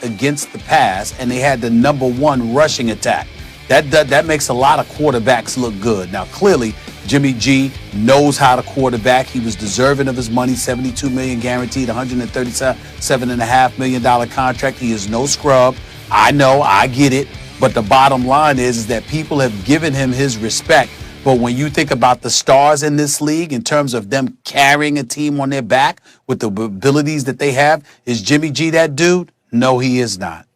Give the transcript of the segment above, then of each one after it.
against the pass, and they had the number 1 rushing attack. That makes a lot of quarterbacks look good. Now, clearly, Jimmy G knows how to quarterback. He was deserving of his money, $72 million guaranteed, $137.5 million contract. He is no scrub. I know, I get it. But the bottom line is that people have given him his respect. But when you think about the stars in this league in terms of them carrying a team on their back with the abilities that they have, is Jimmy G that dude? No, he is not.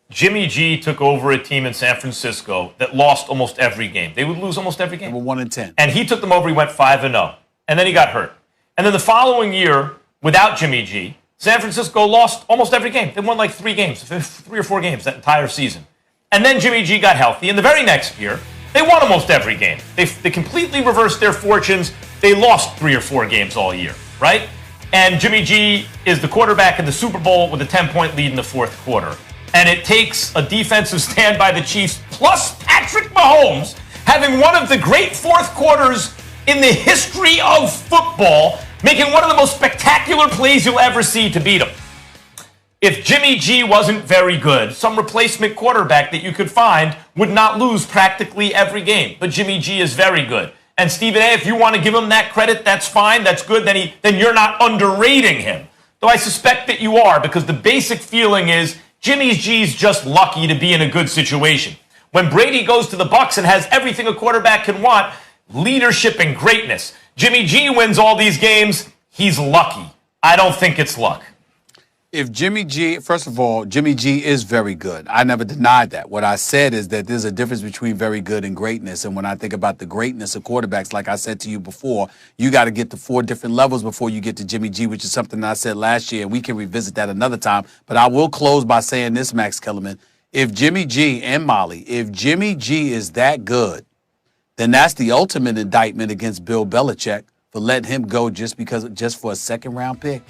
Jimmy G took over a team in San Francisco that lost almost every game. They would lose almost every game. They were 1-10. And he took them over. He went 5-0. And then he got hurt. And then the following year, without Jimmy G, San Francisco lost almost every game. They won like 3 or 4 games that entire season. And then Jimmy G got healthy. And the very next year, they won almost every game. They completely reversed their fortunes. They lost 3 or 4 games all year, right? And Jimmy G is the quarterback in the Super Bowl with a 10-point lead in the fourth quarter. And it takes a defensive stand by the Chiefs, plus Patrick Mahomes, having one of the great fourth quarters in the history of football, making one of the most spectacular plays you'll ever see to beat him. If Jimmy G wasn't very good, some replacement quarterback that you could find would not lose practically every game. But Jimmy G is very good. And Stephen A., if you want to give him that credit, that's fine, that's good, then you're not underrating him. Though I suspect that you are, because the basic feeling is Jimmy G's just lucky to be in a good situation. When Brady goes to the Bucs and has everything a quarterback can want, leadership and greatness. Jimmy G wins all these games, he's lucky. I don't think it's luck. If Jimmy G, first of all, Jimmy G is very good. I never denied that. What I said is that there's a difference between very good and greatness. And when I think about the greatness of quarterbacks, like I said to you before, you got to get to 4 different levels before you get to Jimmy G, which is something that I said last year. And we can revisit that another time. But I will close by saying this, Max Kellerman. If Jimmy G and Molly, if Jimmy G is that good, then that's the ultimate indictment against Bill Belichick for letting him go just for a second-round pick.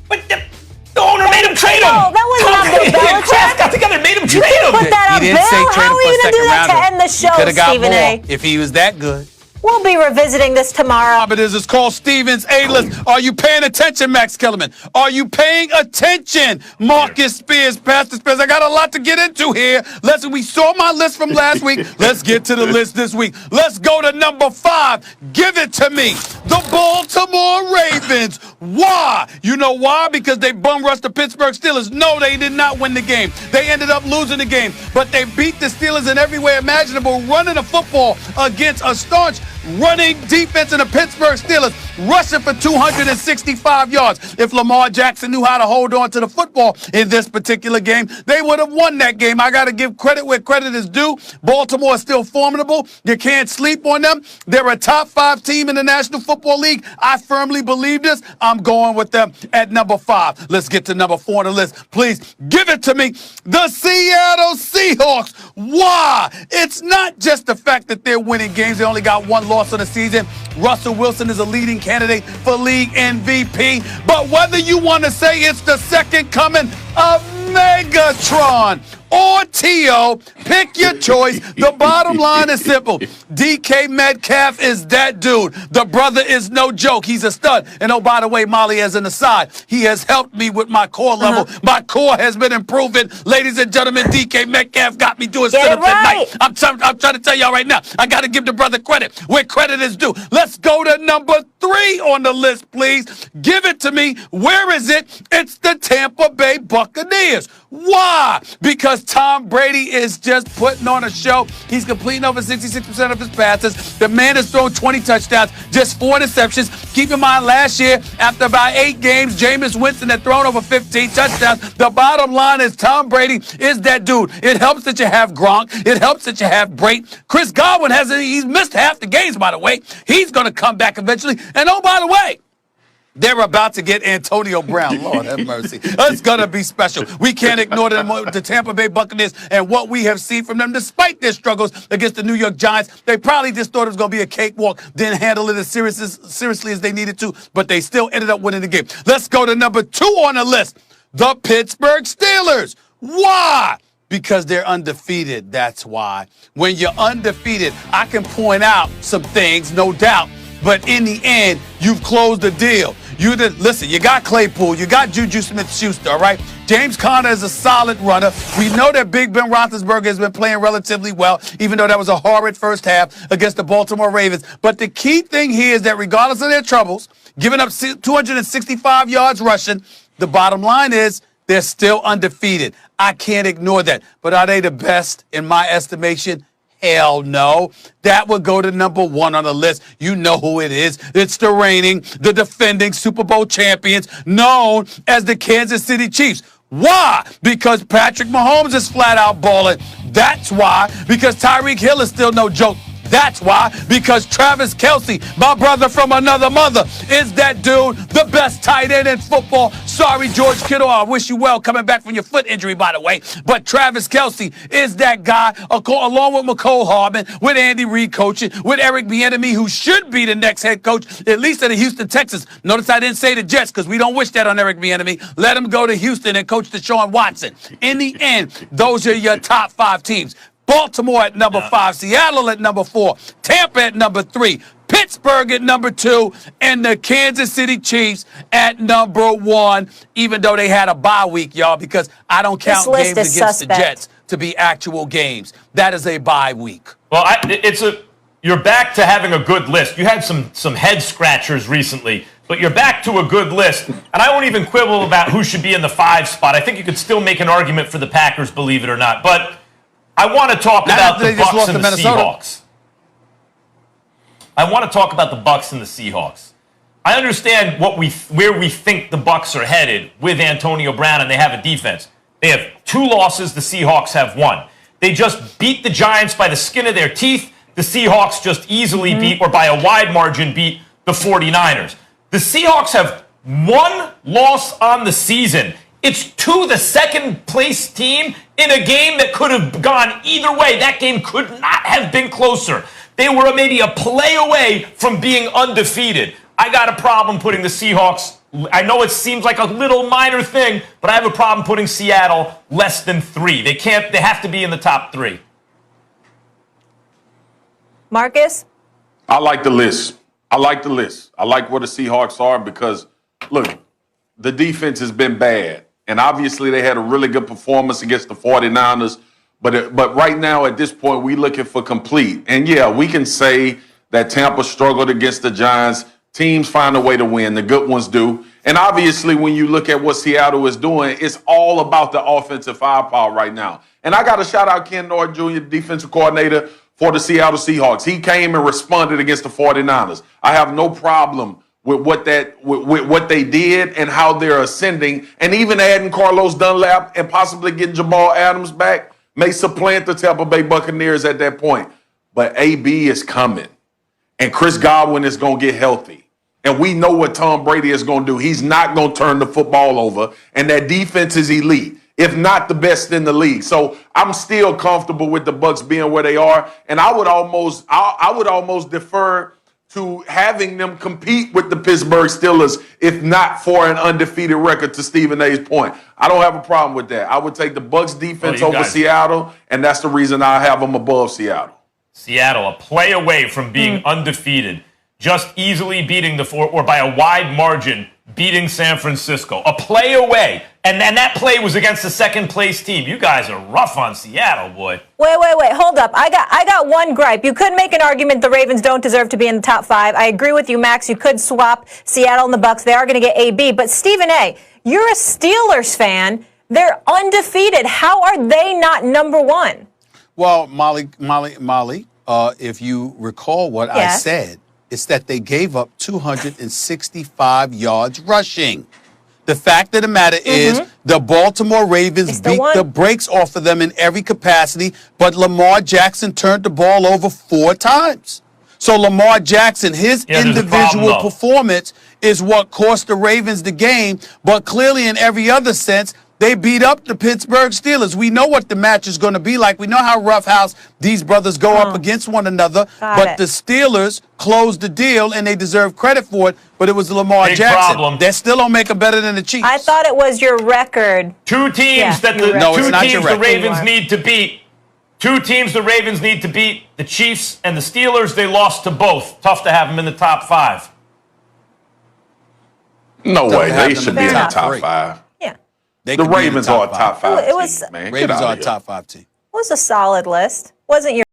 But the owner made him trade him. Oh, that was not Bill Belichick. Kraft got together and made him trade him. Put that on Bill. How are you going to do that to end the show, Stephen A? If he was that good. We'll be revisiting this tomorrow. But it's called Stevens A-List. Are you paying attention, Max Kellerman? Are you paying attention, Marcus Spears, Pastor Spears? I got a lot to get into here. We saw my list from last week. Let's get to the list this week. Let's go to number 5. Give it to me. The Baltimore Ravens. Why? You know why? Because they bum rushed the Pittsburgh Steelers. No, they did not win the game. They ended up losing the game. But they beat the Steelers in every way imaginable, running the football against a staunch running defense in the Pittsburgh Steelers, rushing for 265 yards. If Lamar Jackson knew how to hold on to the football in this particular game, they would have won that game. I got to give credit where credit is due. Baltimore is still formidable. You can't sleep on them. They're a top 5 team in the National Football League. I firmly believe this. I'm going with them at number 5. Let's get to number 4 on the list. Please give it to me. The Seattle Seahawks. Why? It's not just the fact that they're winning games. They only got 1 loss of the season. Russell Wilson is a leading candidate for league MVP. But whether you want to say it's the second coming of Megatron or T.O., pick your choice. The bottom line is simple. DK Metcalf is that dude. The brother is no joke. He's a stud. And oh, by the way, Molly, as an aside, he has helped me with my core level. My core has been improving. Ladies and gentlemen, DK Metcalf got me doing sit-ups at night. I'm trying to tell y'all right now, I got to give the brother credit where credit is due. Let's go to number 3 on the list, please. Give it to me. Where is it? It's the Tampa Bay Buccaneers. Why? Because Tom Brady is just putting on a show. He's completing over 66% of his passes. The man has thrown 20 touchdowns, just 4 interceptions. Keep in mind, last year, after about 8 games, Jameis Winston had thrown over 15 touchdowns. The bottom line is Tom Brady is that dude. It helps that you have Gronk. It helps that you have Brady. Chris Godwin he's missed half the games, by the way. He's going to come back eventually. And oh, by the way, they're about to get Antonio Brown. Lord have mercy. It's going to be special. We can't ignore the Tampa Bay Buccaneers and what we have seen from them. Despite their struggles against the New York Giants, they probably just thought it was going to be a cakewalk, didn't handle it as seriously as they needed to, but they still ended up winning the game. Let's go to number 2 on the list, the Pittsburgh Steelers. Why? Because they're undefeated, that's why. When you're undefeated, I can point out some things, no doubt. But in the end, you've closed the deal. Listen, you got Claypool, you got Juju Smith-Schuster, all right? James Conner is a solid runner. We know that Big Ben Roethlisberger has been playing relatively well, even though that was a horrid first half against the Baltimore Ravens. But the key thing here is that regardless of their troubles, giving up 265 yards rushing, the bottom line is they're still undefeated. I can't ignore that. But are they the best in my estimation? Hell no. That would go to number one on the list. You know who it is. It's the defending Super Bowl champions known as the Kansas City Chiefs. Why? Because Patrick Mahomes is flat out balling. That's why. Because Tyreek Hill is still no joke. That's why. Because Travis Kelce, my brother from another mother, is that dude, the best tight end in football. Sorry, George Kittle, I wish you well coming back from your foot injury, by the way. But Travis Kelce is that guy, along with McCole Hardman, with Andy Reid coaching, with Eric Bieniemy, who should be the next head coach, at least at the Houston Texans. Notice I didn't say the Jets because we don't wish that on Eric Bieniemy. Let him go to Houston and coach Deshaun Watson. In the end, those are your top 5 teams. Baltimore at number 5, Seattle at number 4, Tampa at number 3, Pittsburgh at number 2, and the Kansas City Chiefs at number 1, even though they had a bye week, y'all, because I don't count games against the Jets to be actual games. That is a bye week. Well, you're back to having a good list. You had some head scratchers recently, but you're back to a good list. And I won't even quibble about who should be in the 5 spot. I think you could still make an argument for the Packers, believe it or not. But I want to talk about the Bucs and the Seahawks. I want to talk about the Bucs and the Seahawks. I understand where we think the Bucs are headed with Antonio Brown, and they have a defense. They have 2 losses. The Seahawks have 1. They just beat the Giants by the skin of their teeth. The Seahawks just easily beat, or by a wide margin, beat the 49ers. The Seahawks have 1 loss on the season. It's to the second-place team in a game that could have gone either way. That game could not have been closer. They were maybe a play away from being undefeated. I got a problem putting the Seahawks. I know it seems like a little minor thing, but I have a problem putting Seattle less than 3. They have to be in the top 3. Marcus? I like the list. I like where the Seahawks are because, look, the defense has been bad. And obviously they had a really good performance against the 49ers. But right now at this point, we're looking for complete. And, yeah, we can say that Tampa struggled against the Giants. Teams find a way to win. The good ones do. And obviously when you look at what Seattle is doing, it's all about the offensive firepower right now. And I got to shout out Ken Norton Jr., defensive coordinator for the Seattle Seahawks. He came and responded against the 49ers. I have no problem with what they did and how they're ascending, and even adding Carlos Dunlap and possibly getting Jamal Adams back may supplant the Tampa Bay Buccaneers at that point. But AB is coming, and Chris Godwin is going to get healthy, and we know what Tom Brady is going to do. He's not going to turn the football over, and that defense is elite, if not the best in the league. So I'm still comfortable with the Bucs being where they are, and I would almost defer to having them compete with the Pittsburgh Steelers, if not for an undefeated record, to Stephen A's point. I don't have a problem with that. I would take the Bucs defense over Seattle, and that's the reason I have them above Seattle. Seattle, a play away from being undefeated, just easily beating or by a wide margin, beating San Francisco. A play away. And that play was against the second-place team. You guys are rough on Seattle, boy. Wait. Hold up. I got one gripe. You could make an argument the Ravens don't deserve to be in the top 5. I agree with you, Max. You could swap Seattle and the Bucs. They are going to get AB. But Stephen A., you're a Steelers fan. They're undefeated. How are they not number 1? Well, Molly, if you recall what I said, it's that they gave up 265 yards rushing. The fact of the matter is the Baltimore Ravens beat the brakes off of them in every capacity, but Lamar Jackson turned the ball over 4 times. So Lamar Jackson, his individual performance is what cost the Ravens the game, but clearly in every other sense, they beat up the Pittsburgh Steelers. We know what the match is going to be like. We know how roughhouse these brothers go up against one another. But the Steelers closed the deal, and they deserve credit for it. But it was Lamar Jackson. Problem. They still don't make them better than the Chiefs. I thought it was your record. 2 teams the Ravens need to beat. 2 teams the Ravens need to beat. The Chiefs and the Steelers, they lost to both. Tough to have them in the top 5. No to way. have They them should in be in the enough. top three. 5. Yeah. They The could be in Ravens are a top 5 It was- team, man. Ravens Get are out a of here. top 5 team. It was a solid list. Wasn't your